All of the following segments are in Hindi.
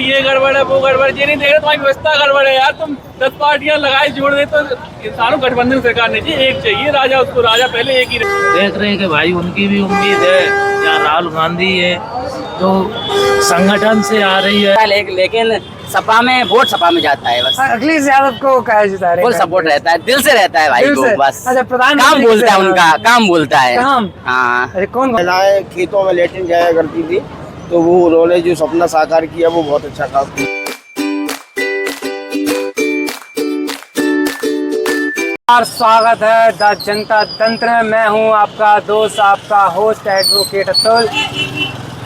ये गड़बड़ है वो गड़बड़, ये नहीं देख रहे तुम्हारी व्यवस्था गड़बड़ है यार। तुम 10 पार्टियां लगाई जोड़ दे तो इंसानों गठबंधन सरकार नहीं चाहिए, एक चाहिए राजा, उसको राजा पहले एक ही देख रहे हैं कि भाई उनकी भी उम्मीद है या राहुल गांधी है तो संगठन से आ रही है, लेकिन सपा में वोट सपा में जाता है बस। अखिलेश यादव को क्या जिता रहे? फुल सपोर्ट रहता है, दिल से रहता है भाई दिल को से? बस। अच्छा, प्रधानमंत्री काम बोलता है किसे? उनका, काम बोलता है काम? हाँ। अरे कौन महिलाएं खेतों में लेटिन जाया करती थी, तो वो उन्होंने जो सपना साकार किया वो बहुत अच्छा काम किया। स्वागत है द जनता तंत्र में। मैं हूं आपका दोस्त, आपका होस्ट एडवोकेट अतुल।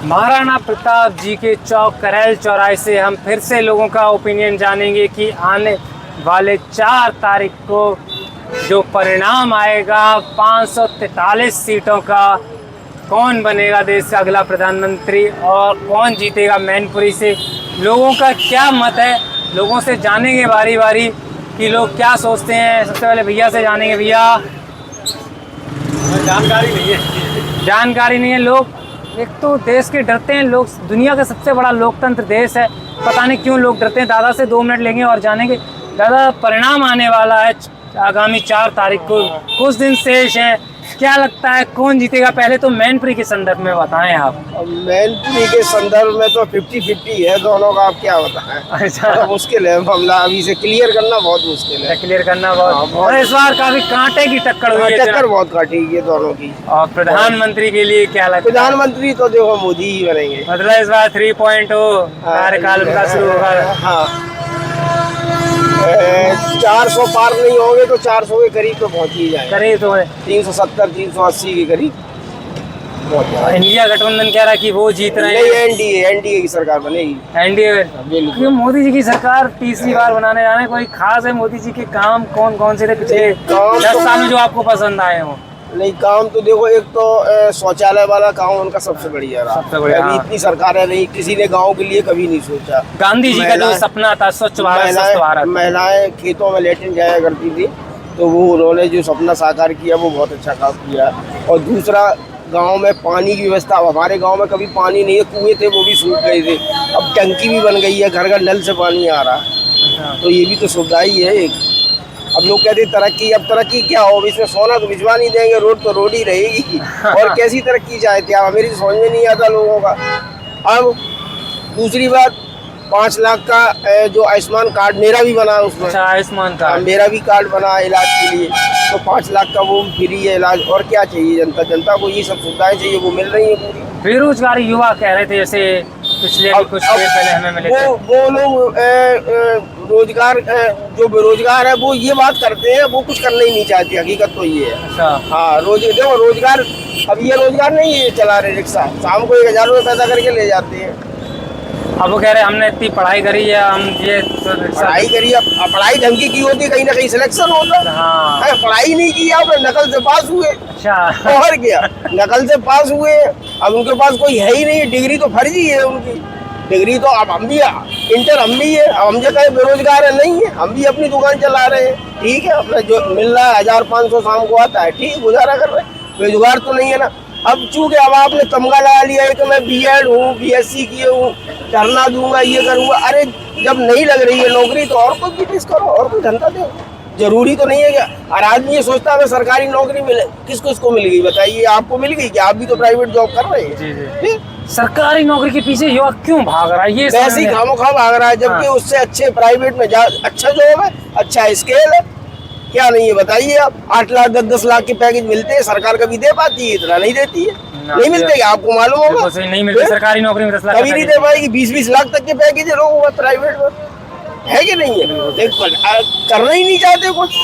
महाराणा प्रताप जी के चौक करेल चौराहे से हम फिर से लोगों का ओपिनियन जानेंगे कि आने वाले 4 तारीख को जो परिणाम आएगा 543 सीटों का, कौन बनेगा देश का अगला प्रधानमंत्री और कौन जीतेगा मैनपुरी से, लोगों का क्या मत है, लोगों से जानेंगे बारी बारी कि लोग क्या सोचते हैं। सबसे पहले भैया से जानेंगे। भैया, जानकारी नहीं है लोग, एक तो देश के डरते हैं लोग। दुनिया का सबसे बड़ा लोकतंत्र देश है, पता नहीं क्यों लोग डरते हैं। दादा से 2 मिनट लेंगे और जानेंगे। दादा, परिणाम आने वाला है आगामी 4 तारीख को, कुछ दिन शेष हैं, क्या लगता है कौन जीतेगा? पहले तो मैनपुरी के संदर्भ में बताएं आप। मैनपुरी के संदर्भ में तो 50-50 है दोनों का, आप क्या बताएं। अच्छा, मुश्किल है मामला, अभी से क्लियर करना बहुत मुश्किल है। क्लियर करना बहुत। और इस बार काफी कांटे की टक्कर हुई है, टक्कर बहुत काटेगी ये दोनों की। और प्रधानमंत्री के लिए क्या लगता है? प्रधानमंत्री तो देखो मोदी ही बनेंगे। मतलब इस बार 3.0 कार्यकाल उनका शुरू होगा। हाँ, 400 पार नहीं होंगे तो 400 के करीब तो पहुंच ही जाए। करीब तो है 370-380 के करीब पहुंच जाए। इंडिया गठबंधन कह रहा है कि वो जीत रहे नहीं, हैं। एनडीए की सरकार बनेगी। एनडीए बिल्कुल। क्यों? मोदी जी की सरकार तीसरी बार बनाने जा रहे हैं। कोई खास है मोदी जी के काम कौन कौन से थे पिछले काम 10 साल में जो आपको पसंद आए हो? नहीं, काम तो देखो, एक तो शौचालय वाला काम उनका सबसे बढ़िया रहा। सबसे बढ़िया, अभी हाँ। इतनी सरकारें नहीं, किसी ने गांव के लिए कभी नहीं सोचा। गांधी जी का जो सपना था स्वच्छ भारत, स्वस्थ भारत। महिलाएं खेतों में लेटिन जाया करती थी, तो वो उन्होंने जो सपना साकार किया वो बहुत अच्छा काम किया। और दूसरा, गांव में पानी की व्यवस्था, हमारे गांव में कभी पानी नहीं है, कुएं थे वो भी सूख गए थे, अब टंकी भी बन गई है, घर घर नल से पानी आ रहा है, तो ये भी तो सुविधा ही है एक। अब लोग कहते हैं तरक्की, अब तरक्की क्या हो, इसमें सोना तो भिजवा नहीं देंगे, रोड तो रोड ही रहेगी। और कैसी तरक्की चाहते हैं, मेरी समझ में नहीं आता लोगों का। अब दूसरी बात, 5 लाख का जो आयुष्मान कार्ड मेरा भी बना है उसमें। अच्छा, आयुष्मान कार्ड मेरा भी कार्ड बना है इलाज के लिए, तो 5 लाख का वो फ्री है इलाज। और क्या चाहिए जनता को ये सब सुविधाएं चाहिए, वो मिल रही है पूरी। बेरोजगार युवा कह रहे थे, जैसे पिछले कुछ देर पहले हमें मिले थे। वो लोग रोजगार, जो बेरोजगार है वो ये बात करते हैं, वो कुछ करना ही नहीं चाहते, हकीकत तो ये है। अच्छा, हाँ, देखो रोजगार, अब ये रोजगार नहीं है, चला रहे रिक्शा, शाम को 1000 रुपये पैदा करके ले जाते हैं। अब वो कह रहे हैं हमने इतनी पढ़ाई करी है, हम ये पढ़ाई करी, अब पढ़ाई ढंग की होती, कहीं ना कहीं सिलेक्शन होता। हाँ, पढ़ाई नहीं की, आपने नकल से पास हुए। अच्छा, और क्या, नकल से पास हुए, अब उनके पास कोई है ही नहीं, डिग्री तो फर्जी है उनकी। डिग्री तो अब हम भी, इंटर हम भी है, अब हम जो कहे बेरोजगार है, नहीं है, हम भी अपनी दुकान चला रहे हैं, ठीक है, अपना जो मिल रहा है 1500 शाम को आता है, ठीक, गुजारा कर रहे हैं, बेरोजगार तो नहीं है ना। अब चूंकि अब आपने तमगा लगा लिया है कि मैं बीएड हूँ, बीएससी किए हूँ, धरना दूंगा, ये करूँगा, अरे जब नहीं लग रही है नौकरी तो और कोई बिजनेस करो, और कोई धंधा दो। जरूरी तो नहीं है क्या, और आदमी ये सोचता है सरकारी नौकरी मिले, किसको किसको मिल गई बताइए, आपको मिल गई क्या? आप भी तो प्राइवेट जॉब कर रहे हैं। जी जी। सरकारी नौकरी के पीछे युवा क्यों भाग रहा है? ये वैसे ही खामोखा भाग रहा है, जबकि उससे अच्छे प्राइवेट में अच्छा जॉब है, अच्छा स्केल है, क्या नहीं है बताइए आप। 8 लाख 10-10 लाख के पैकेज मिलते हैं, सरकार कभी दे पाती है? इतना नहीं देती है, नहीं मिलते, आपको मालूम होगा। नहीं मिलते सरकारी नौकरी में 10 लाख कभी नहीं दे पाएगी। 20-20 लाख तक के पैकेज है लोगों का प्राइवेट में, है कि नहीं है? करना ही नहीं चाहते कुछ,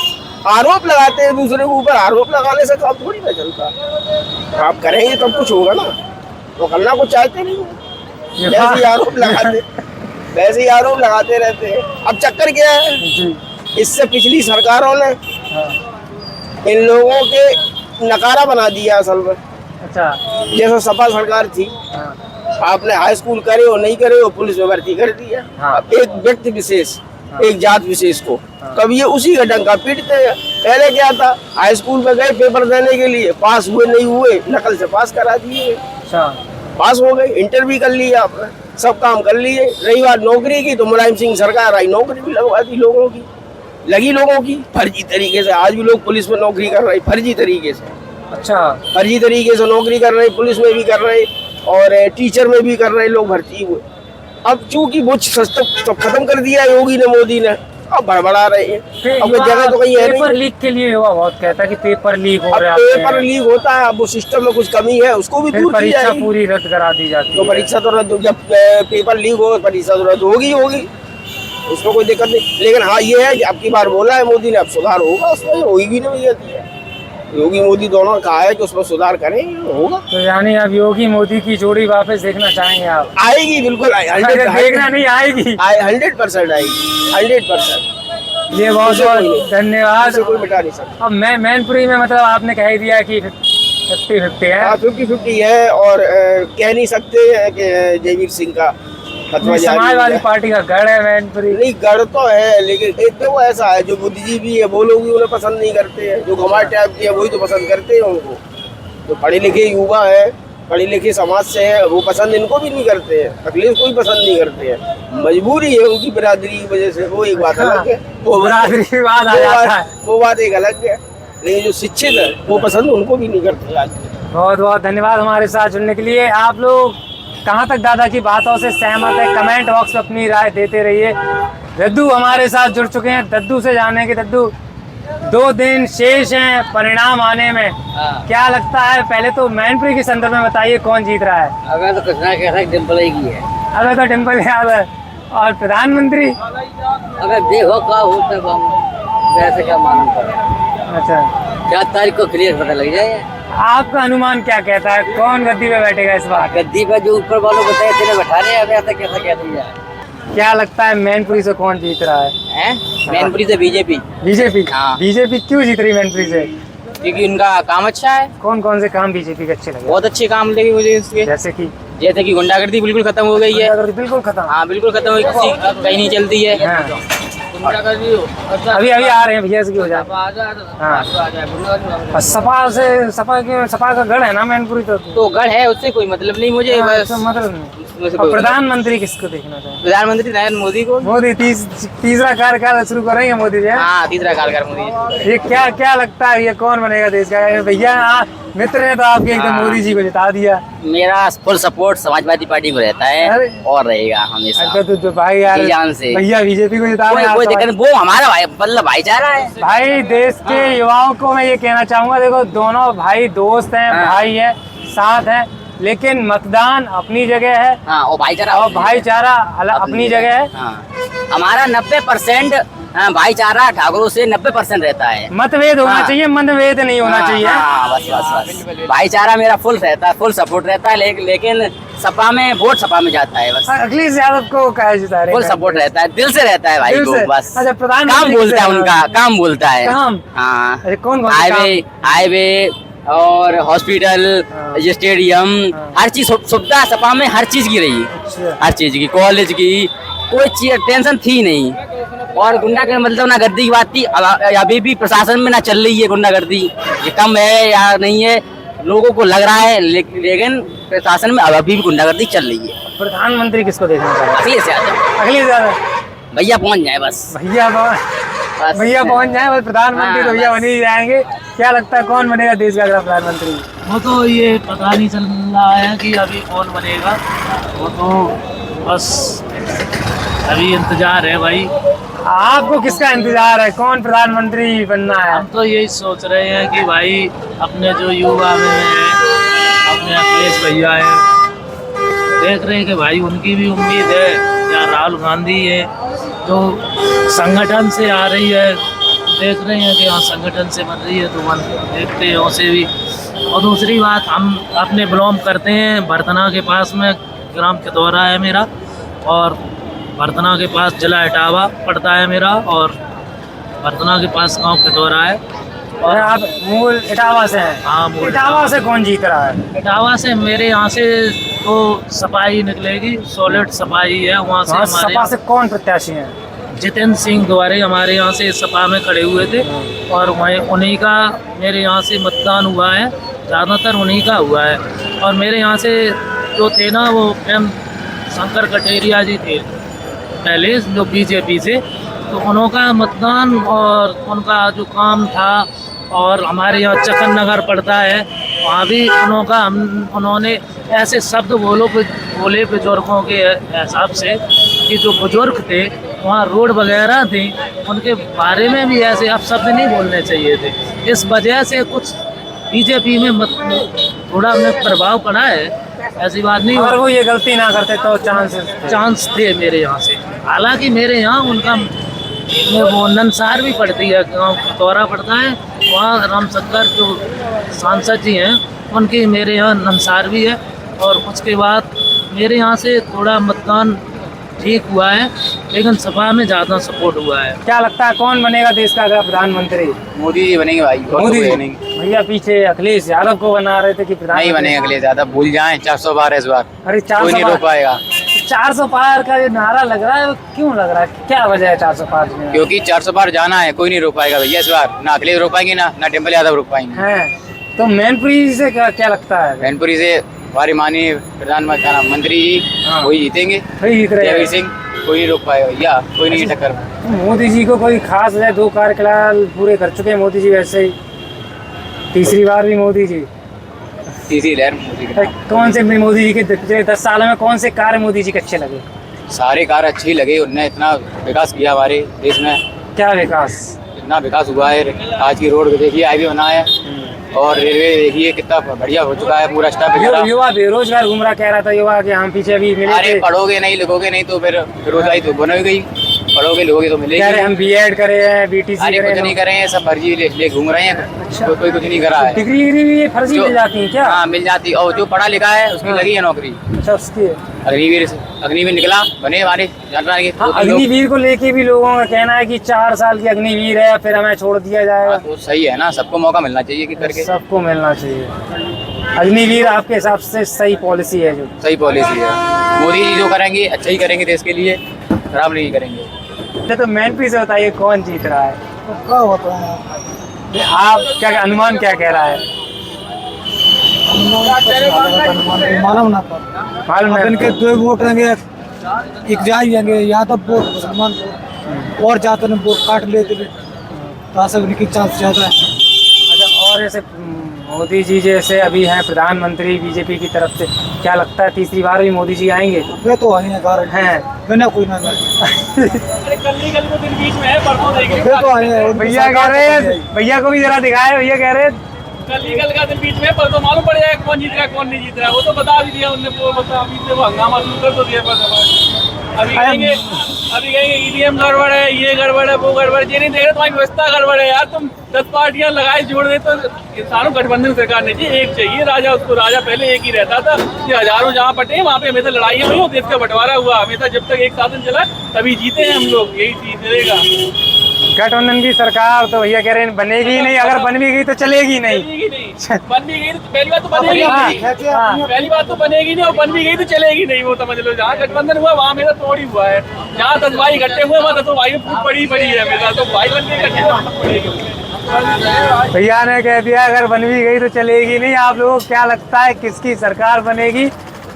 आरोप लगाते हैं दूसरे के ऊपर। आरोप लगाने से काम थोड़ी ना चलता, आप करेंगे तब कुछ होगा ना, तो करना कुछ चाहते नहीं, वैसे ही आरोप लगाते रहते हैं। अब चक्कर क्या है, इससे पिछली सरकारों ने इन लोगों के नकारा बना दिया असल में। अच्छा, जैसे सपा सरकार थी, आपने हाई स्कूल करे हो नहीं करे हो, पुलिस में भर्ती कर दिया। अब एक व्यक्ति विशेष, एक जात विशेष को कभी ये उसी का डंका पीटते हैं। पहले क्या था, हाई स्कूल में गए पेपर देने के लिए, पास हुए नहीं हुए, नकल से पास करा दिए, अच्छा, पास हो गए, इंटर भी कर लिया आपने, सब काम कर लिए। रही बात नौकरी की, तो मुलायम सिंह सरकार आई, नौकरी भी लगवा दी लोगों की, लगी लोगों की फर्जी तरीके से। आज भी लोग पुलिस में नौकरी कर रहे फर्जी तरीके से। अच्छा, फर्जी तरीके से नौकरी कर रहे, पुलिस में भी कर रहे और टीचर में भी कर रहे लोग भर्ती हुए। अब चूंकि वो सिस्टम तो खत्म कर दिया योगी ने, मोदी ने, अब बड़बड़ा रहे हैं। अब जगह तो कहीं है नहीं। पेपर लीक के लिए युवा बहुत कहता है कि पेपर लीक हो अब रहा पेपर लीक होता है, अब वो सिस्टम में कुछ कमी है, उसको भी फिर दूर की परीक्षा जाएगी। पूरी रद्द करा दी जाती तो है। परीक्षा तो रद्द, जब पेपर लीक हो परीक्षा तो रद्द होगी होगी, उसमें कोई दिक्कत नहीं। लेकिन हाँ ये है कि अब की बार बोला है मोदी ने, अब सुधार होगा उसमें, होगी नहीं जाती है। योगी मोदी दोनों ने कहा है कि उसमें सुधार करें, होगा। तो यानी अब योगी मोदी की जोड़ी वापस देखना चाहेंगे आप? आएगी, बिल्कुल आएगी, देखना नहीं आएगी, 100% आएगी, 100%। ये बहुत बहुत धन्यवाद। कोई मिटा नहीं सकता। अब मैं मैनपुरी में मतलब आपने कह ही दिया कि 50-50 है। 50-50 है और कह नहीं सकते कि जयवीर सिंह का फतवा जारी समाजवादी है। पार्टी का गढ़ है मैनपुरी। नहीं, गढ़ तो है, लेकिन देखो ऐसा है, जो बुद्धिजीवी है वो लोग भी उन्हें पसंद नहीं करते हैं, जो हमारे टाइप के है वही तो पसंद करते हैं उनको। जो पढ़े लिखे युवा है, पढ़े लिखे समाज से है, वो पसंद इनको भी नहीं करते हैं, अखिलेश को भी पसंद नहीं करते हैं। मजबूरी है उनकी बिरादरी की वजह से, वो एक बात अलग है, वो बिरादरी की बात आ जाता है, वो बात एक अलग है। लेकिन जो शिक्षित है वो पसंद उनको भी नहीं करते आज। बहुत बहुत धन्यवाद हमारे साथ जुड़ने के लिए। आप लोग कहाँ तक दादा की बातों से सहमत है, कमेंट बॉक्स में अपनी राय देते रहिए। दद्दू हमारे साथ जुड़ चुके हैं, दद्दू से जाने के दद्दू 2 दिन शेष हैं परिणाम आने में, क्या लगता है? पहले तो मैनपुरी के संदर्भ में बताइए कौन जीत रहा है? अगर तो कुछ ना कह सकते, डिम्पल ही की है। अगर तो डिम्पल यादव है। और प्रधानमंत्री अगर देखो क्या होता है, वैसे क्या मालूम पड़ा। अच्छा, 4 तारीख को क्लियर पता लग जाए। आपका अनुमान क्या कहता है, कौन गद्दी पे बैठेगा इस बार? गद्दी पर जो ऊपर वालों बताए थे बैठा रहे, अब ऐसा कैसा कह दिया है। क्या लगता है मैनपुरी से कौन जीत रहा है? मैनपुरी से बीजेपी। बीजेपी? हाँ। बीजेपी क्यों जीत रही मैनपुरी से? क्योंकि उनका काम अच्छा है। कौन कौन से काम बीजेपी के अच्छे लगे? बहुत अच्छे काम लगे मुझे इसके। जैसे कि गुंडागर्दी बिल्कुल खत्म हो गई है। बिल्कुल खत्म। हाँ बिल्कुल खत्म हो गई, किसी कहीं नहीं चलती है। हाँ। गुंडागर्दी अभी आ रहे हैं भैया से, हो जाए। हाँ। और सपा का गढ़ है ना मैनपुरी, तो गढ़ है, उससे कोई मतलब नहीं मुझे। हाँ, बस मतलब नहीं। उसमें से और कोई प्रधानमंत्री किसको देखना चाहिए? प्रधानमंत्री नरेंद्र मोदी को। मोदी तीसरा कार्यकाल शुरू करेंगे मोदी जी। हाँ, तीसरा कार्यकाल मोदी। ये क्या लगता है, ये कौन बनेगा देश का? भैया मित्र ने तो आपके एकदम मोदी जी को जिता दिया। मेरा फुल सपोर्ट समाजवादी पार्टी को रहता है अरे। और रहेगा हमेशा। अच्छा, तो भाई यार, जी जान से। भैया बीजेपी को जिता रहे हैं, कोई आप तो दिक्कत नहीं, वो हमारा भाई मतलब भाईचारा है। भाई देश के युवाओं को मैं ये कहना चाहूंगा, देखो दोनों भाई दोस्त हैं, हाँ। भाई हैं, साथ हैं, लेकिन मतदान अपनी जगह है। हाँ, और भाईचारा अपनी जगह है। हाँ, हमारा 90% भाईचारा ठाकुरों से 90% रहता है। मतभेद होना हाँ। चाहिए, मतभेद नहीं होना चाहिए। हाँ, बस भाईचारा मेरा फुल रहता है, फुल सपोर्ट रहता है। लेकिन सपा में वोट सपा में जाता है बस। अखिलेश यादव को क्या जिता रहे? फुल सपोर्ट रहता है, दिल से रहता है भाई दिल को से? बस। अच्छा, प्रधानमंत्री काम बोलता है किसे? उनका, काम बोलता है। काम? हाँ, अरे कौन से हाईवे और हॉस्पिटल, हाँ। स्टेडियम, हाँ। हर चीज सपा सपा में हर चीज की रही, अच्छा। हर चीज की, कॉलेज की कोई चीज टेंशन थी नहीं। और गुंडा का मतलब ना गद्दी की बात थी, अभी भी प्रशासन में ना चल रही है गुंडागर्दी। ये कम है या नहीं है लोगों को लग रहा है, लेकिन प्रशासन में अभी भी गुंडागर्दी चल रही है। प्रधानमंत्री किसको देखना चाहिए? अखिलेश यादव। अखिलेश यादव। भैया पहुंच जाए बस। भैया पहुंच जाए बस। प्रधानमंत्री तो भैया बन ही जाएंगे। क्या लगता है कौन बनेगा देश का अगला प्रधानमंत्री? वो तो ये पता नहीं चल रहा है कि अभी कौन बनेगा, वो तो बस अभी इंतजार है भाई। आपको किसका इंतजार है, कौन प्रधानमंत्री बनना है? हम तो यही सोच रहे हैं कि भाई अपने जो युवा में हैं, अपने अखिलेश भैया हैं, देख रहे हैं कि भाई उनकी भी उम्मीद है, या राहुल गांधी है जो संगठन से आ रही है, देख रहे हैं कि हाँ संगठन से बन रही है, तो देखते हैं उसे भी। और दूसरी बात, हम अपने बिलोंग करते हैं भरतना के पास में, ग्राम कितौरा है मेरा, और भरतना के पास जिला इटावा पड़ता है मेरा, और भरतना के पास गांव कितौरा है। और आप मूल इटावा से हैं? हाँ, मूल इटावा से कौन जीत रहा है? इटावा से मेरे यहाँ से तो सपाई निकलेगी, सॉलिड सपाई है वहाँ से। हाँ, हमारे सपा से कौन प्रत्याशी हैं? जितेंद्र सिंह द्वारे हमारे यहाँ से सपा में खड़े हुए थे, और वहीं उन्हीं का मेरे यहाँ से मतदान हुआ है, ज़्यादातर उन्हीं का हुआ है। और मेरे यहाँ से जो थे ना, वो शंकर कटेरिया जी थे पहले जो बीजेपी से, तो उनका मतदान और उनका जो काम था, और हमारे यहाँ चकन नगर पड़ता है, वहाँ भी उन्होंने ऐसे शब्द बोले बुजुर्गों के हिसाब से कि जो बुजुर्ग थे वहाँ रोड वगैरह थी, उनके बारे में भी ऐसे अपशब्द नहीं बोलने चाहिए थे। इस वजह से कुछ बीजेपी में थोड़ा हमें प्रभाव पड़ा है, ऐसी बात नहीं। अगर वो ये गलती ना करते तो चांस थे मेरे यहाँ से। हालांकि मेरे यहाँ उनका वो नंसार भी पड़ती है, गाँव दौरा पड़ता है, वहाँ रामशंकर जो सांसद जी हैं उनकी मेरे यहाँ नंसार भी है, और उसके बाद मेरे यहाँ से थोड़ा मतदान ठीक हुआ है, लेकिन सपा में ज़्यादा सपोर्ट हुआ है। क्या लगता है कौन बनेगा देश का अगला प्रधानमंत्री? मोदी जी बनेंगे भाई। मोदी जी नहीं। भैया पीछे अखिलेश यादव को बना रहे थे कि नहीं बनेंगे अखिलेश यादव, भूल जाएं 400 पार है इस बार। अरे कोई नहीं रोक पाएगा। 400 पार का जो नारा लग रहा है वो क्यों लग रहा है, क्या वजह है 400 पार में? क्योंकि 400 पार जाना है, कोई नहीं रोक पाएगा भैया इस बार। ना अखिलेश रोक पाएंगे ना टेम्पल यादव रोक पाएंगे। है तो मैनपुरी से क्या लगता है? मैनपुरी से हमारे माननीय प्रधानमंत्री जी वही जीतेंगे। जयवीर सिंह कोई नहीं रोक पाएगा भैया, कोई नहीं टक्कर। मोदी जी को कोई खास है, 2 कार्यकाल पूरे कर चुके हैं मोदी जी, वैसे ही तीसरी बार भी मोदी जी, तीसरी लहर मोदी की। कौन से मोदी जी के पिछले 10 सालों में कौन से कार्य मोदी जी के अच्छे लगे? सारे कार्य अच्छे ही लगे, उनने इतना विकास किया हमारे देश में। क्या विकास? इतना विकास हुआ है, आज की रोड देखिए हाईवे बना है, और रेलवे देखिए कितना बढ़िया हो चुका है, पूरा स्टाफ। युवा बेरोजगार घूम रहा, कह रहा था युवा कि हम पीछे अभी मिले। अरे पढ़ोगे नहीं लिखोगे नहीं तो फिर बेरोजगारी तो बनेगी, पढ़ोगे लिखोगे तो मिलेगी। कह रहे हम बीएड करे हैं, बीटीसी अरे कुछ नहीं करे हैं, सब फर्जी ले घूम रहे हैं। अच्छा। कोई कुछ नहीं करा है। डिग्री भी फर्जी मिल जाती है क्या? हाँ मिल जाती, और जो पढ़ा लिखा है उसकी लगी है नौकरी। अच्छा उसकी अग्निवीर निकला बने हमारे जानने। हाँ, अग्निवीर को लेके भी लोगों का कहना है कि 4 साल की अग्निवीर है, फिर हमें छोड़ दिया जाएगा। तो सही है ना, सबको मौका मिलना चाहिए कि करके। सबको मिलना चाहिए। अग्निवीर आपके हिसाब से सही पॉलिसी है? जो सही पॉलिसी है, मोदी जी जो करेंगे अच्छा ही करेंगे देश के लिए, खराब नहीं करेंगे। तो मैनपुरी से बताइए कौन जीत रहा है? क्या होता है आप क्या अनुमान क्या कह रहा है? मालूम ना पर मालूम है इनके 2 वोट रहेंगे, एक जाएंगे यादव वोट मुसलमान वोट, और जाते हैं वोट काट लेते तो सब इनकी चांस ज़्यादा है। अच्छा, और ऐसे मोदी जी जैसे अभी हैं प्रधानमंत्री बीजेपी की तरफ से, क्या लगता है तीसरी बार भी मोदी जी आएंगे? वे तो आए कारण हैं बिना कोई ना कल को दिन बीच में है, परसों देखेंगे। वे तो आए। भैया कह रहे हैं, भैया को भी जरा दिखाए, भैया कह रहे हैं कल का दिन बीच में, परसों मालूम पड़ जाएगा कौन जीत रहा है कौन नहीं जीत रहा है। वो तो बता भी दिया उनने, वो बता अभी से वो हंगामा शुरू कर तो दिया। अभी कहेंगे ईवीएम गड़बड़ है, ये गड़बड़ है, वो गड़बड़। ये नहीं देख रहे तुम्हारी व्यवस्था गड़बड़ है यार। तुम 10 पार्टियां लगाए जोड़ दे तो इंसानों गठबंधन सरकार नहीं चाहिए, एक चाहिए राजा। उसको राजा पहले एक ही रहता था, ये हजारों जहाँ पटे वहाँ पे हमेशा लड़ाई हुई, देश का बंटवारा हुआ हमेशा। जब तक एक शासन चला तभी जीते हैं हम लोग, यही चीज चलेगा। गठबंधन की सरकार तो भैया कह रहे हैं बनेगी ही नहीं, अगर बन भी गई तो चलेगी नहीं। बन भी गई तो पहली बात तो बनेगी नहीं, पहली बात तो बनेगी नहीं, और बन भी गई तो चलेगी नहीं। वो समझ लो, जहाँ गठबंधन हुआ वहाँ मेरा तोड़ ही हुआ है। जहाँ 10 भाई इकट्ठे हुए वहाँ 10 भाई में फूट पड़ी है हमेशा। तो भाई बन के इकट्ठे भैया ने कह दिया अगर बन भी गई तो चलेगी नहीं। आप लोगों को क्या लगता है किसकी सरकार बनेगी,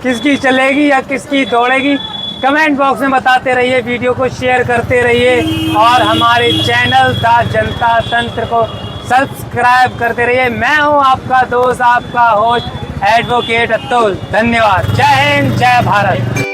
किसकी चलेगी या किसकी दौड़ेगी? कमेंट बॉक्स में बताते रहिए, वीडियो को शेयर करते रहिए, और हमारे चैनल द जनता तंत्र को सब्सक्राइब करते रहिए। मैं हूं आपका दोस्त, आपका होस्ट एडवोकेट अतुल। धन्यवाद। जय हिंद, जय भारत।